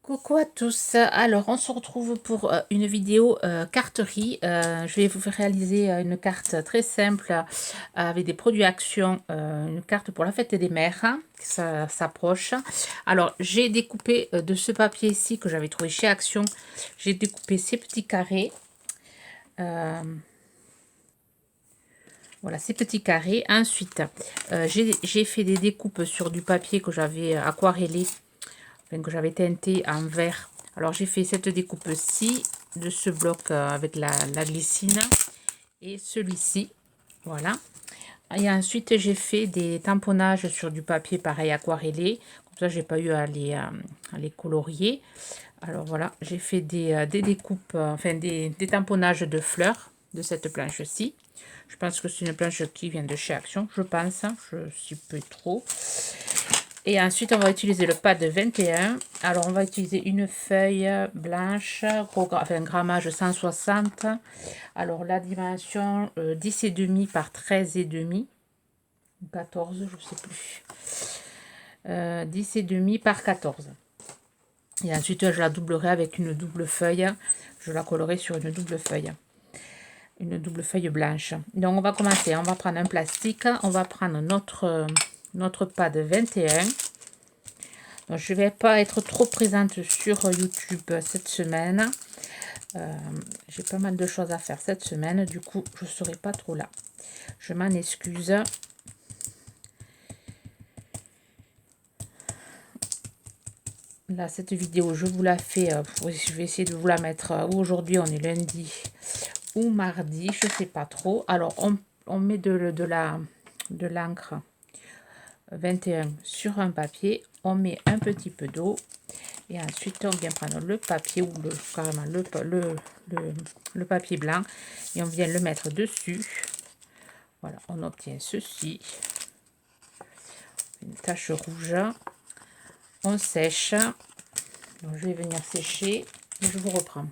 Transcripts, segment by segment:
Coucou à tous, alors on se retrouve pour une vidéo carterie. Je vais vous faire réaliser une carte très simple avec des produits Action, une carte pour la fête des mères, hein, ça s'approche. Alors j'ai découpé de ce papier ici que j'avais trouvé chez Action, j'ai découpé ces petits carrés. Voilà, ces petits carrés. Ensuite, j'ai fait des découpes sur du papier que j'avais aquarellé, enfin, que j'avais teinté en vert. Alors, j'ai fait cette découpe-ci de ce bloc avec la glycine et celui-ci. Voilà. Et ensuite, j'ai fait des tamponnages sur du papier pareil aquarellé. Comme ça, j'ai pas eu à les colorier. Alors voilà, j'ai fait des découpes, enfin des tamponnages de fleurs de cette planche-ci. Je pense que c'est une planche qui vient de chez Action, je pense, hein, je ne sais plus trop. Et ensuite, on va utiliser le pad 21. Alors, on va utiliser une feuille blanche, enfin, grammage 160. Alors, la dimension 10,5 par 13,5. 14, je ne sais plus. 10,5 par 14. Et ensuite, je la doublerai avec une double feuille. Je la collerai sur une double feuille. Une double feuille blanche. Donc, on va commencer. On va prendre un plastique. On va prendre notre pad 21. Donc, je ne vais pas être trop présente sur YouTube cette semaine. J'ai pas mal de choses à faire cette semaine. Du coup, je ne serai pas trop là. Je m'en excuse. Là, cette vidéo, je vous la fais. Je vais essayer de vous la mettre. Aujourd'hui, on est lundi ou mardi. Je ne sais pas trop. Alors, on met de l'encre 21 sur un papier. On met un petit peu d'eau. Et ensuite, on vient prendre le papier ou carrément le papier blanc. Et on vient le mettre dessus. Voilà, on obtient ceci. Une tache rouge. On sèche. Donc, je vais venir sécher et je vous reprends.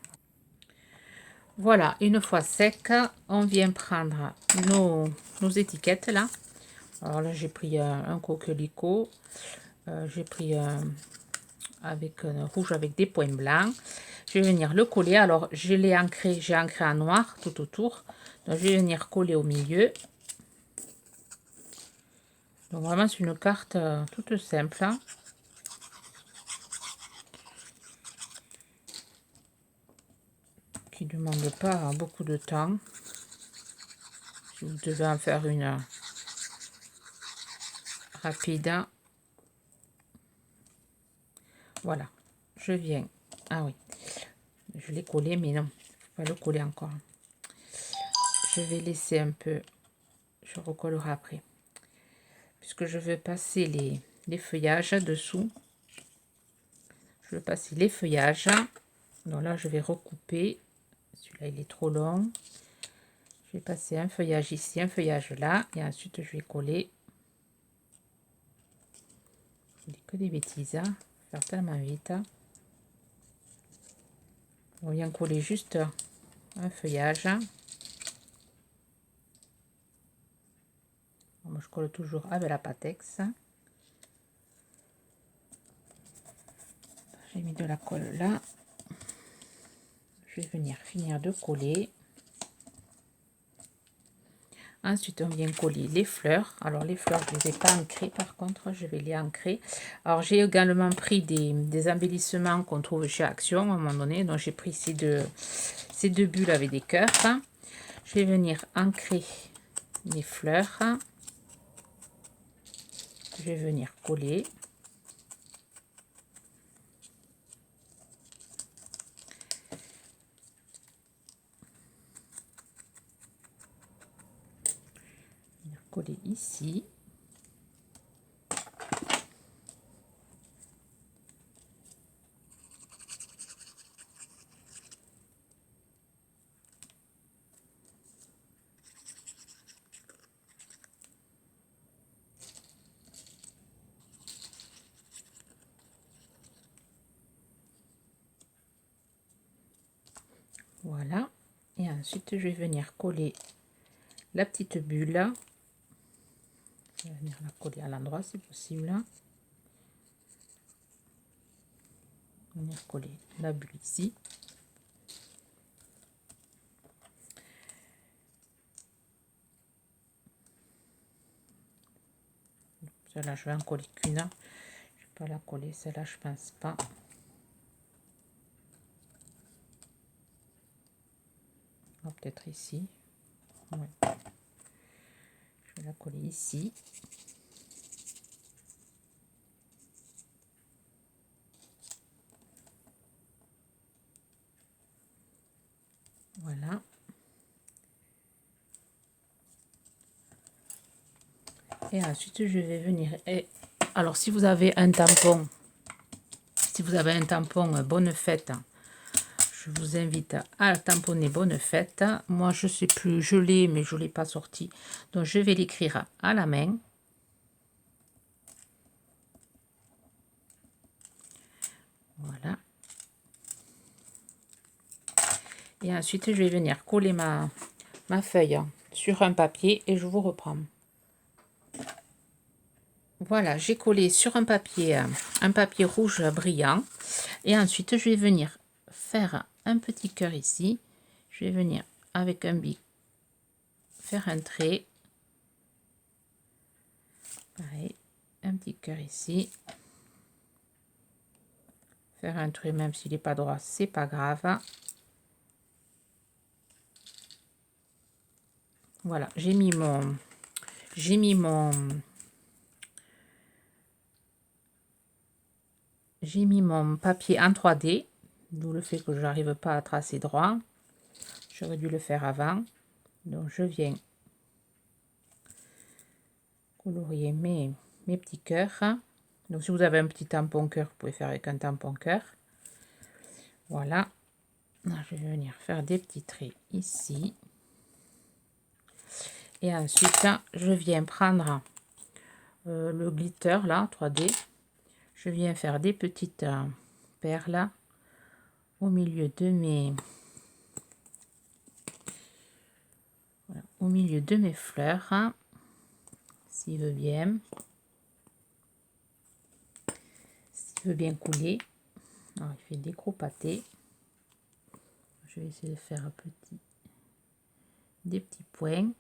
Voilà, une fois sec, on vient prendre nos étiquettes là. Alors là, j'ai pris un coquelicot. J'ai pris avec un rouge avec des points blancs. Je vais venir le coller. Alors, je l'ai ancré, j'ai ancré en noir tout autour. Donc, je vais venir coller au milieu. Donc, vraiment, c'est une carte toute simple. Hein. Qui ne demande pas beaucoup de temps. Si vous devez en faire une rapide. Voilà. Je viens. Ah oui. Je l'ai collé, mais non. Il ne faut pas le coller encore. Je vais laisser un peu. Je recollerai après. Puisque je veux passer les feuillages dessous. Je veux passer les feuillages. Donc là, je vais recouper. Celui-là, il est trop long. Je vais passer un feuillage ici, un feuillage là. Et ensuite, je vais coller. Je dis que des bêtises. Hein. Faire tellement vite. On vient coller juste un feuillage. Moi, je colle toujours avec la Patex. J'ai mis de la colle là. Je vais venir finir de coller. Ensuite, on vient coller les fleurs. Alors, les fleurs, je ne les ai pas ancrées. Par contre, je vais les ancrer. Alors, j'ai également pris des embellissements qu'on trouve chez Action à un moment donné. Donc, j'ai pris ces deux bulles avec des cœurs. Je vais venir ancrer les fleurs. Je vais venir coller. Coller ici. Voilà. Et ensuite, je vais venir coller la petite bulle. Je vais venir la coller à l'endroit si possible. venir coller la bulle ici. Celle-là, je vais en coller qu'une. Je ne vais pas la coller, celle-là, je pense pas. Peut-être ici. Ouais. Je vais la coller ici. Voilà. Et ensuite, je vais venir... Alors, si vous avez un tampon, Bonne Fête, je vous invite à tamponner Bonne Fête. Moi, je sais plus, je l'ai, mais je ne l'ai pas sorti. Donc, je vais l'écrire à la main. Voilà. Et ensuite, je vais venir coller ma feuille sur un papier et je vous reprends. Voilà, j'ai collé sur un papier rouge brillant. Et ensuite, je vais venir faire un petit cœur ici. Je vais venir avec un bic faire un trait. Pareil, un petit cœur ici. Faire un trait même s'il n'est pas droit, c'est pas grave. Voilà, j'ai mis mon papier en 3D, d'où le fait que je n'arrive pas à tracer droit. J'aurais dû le faire avant. Donc je viens colorier mes petits cœurs. Donc si vous avez un petit tampon cœur, vous pouvez faire avec un tampon cœur. Voilà. Je vais venir faire des petits traits ici. Et ensuite, je viens prendre le glitter là, 3D. Je viens faire des petites perles au milieu de mes fleurs, s'il veut bien couler. Alors, il fait des gros pâtés. Je vais essayer de faire des petits points.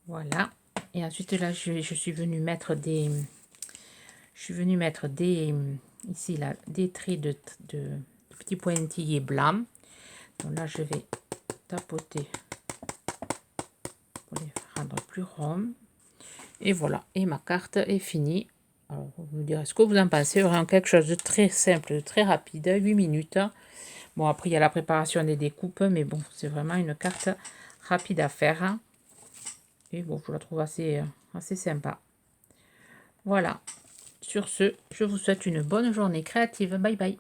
Voilà. Et ensuite là, je suis venue mettre ici là des traits de petits pointillés blancs. Donc là, je vais tapoter pour les rendre plus ronds. Et voilà, et ma carte est finie. Alors, vous me direz ce que vous en pensez. Vraiment quelque chose de très simple, de très rapide, 8 minutes. Bon, après, il y a la préparation des découpes, mais bon, c'est vraiment une carte rapide à faire. Et bon, je la trouve assez sympa. Voilà. Sur ce, je vous souhaite une bonne journée créative. Bye bye.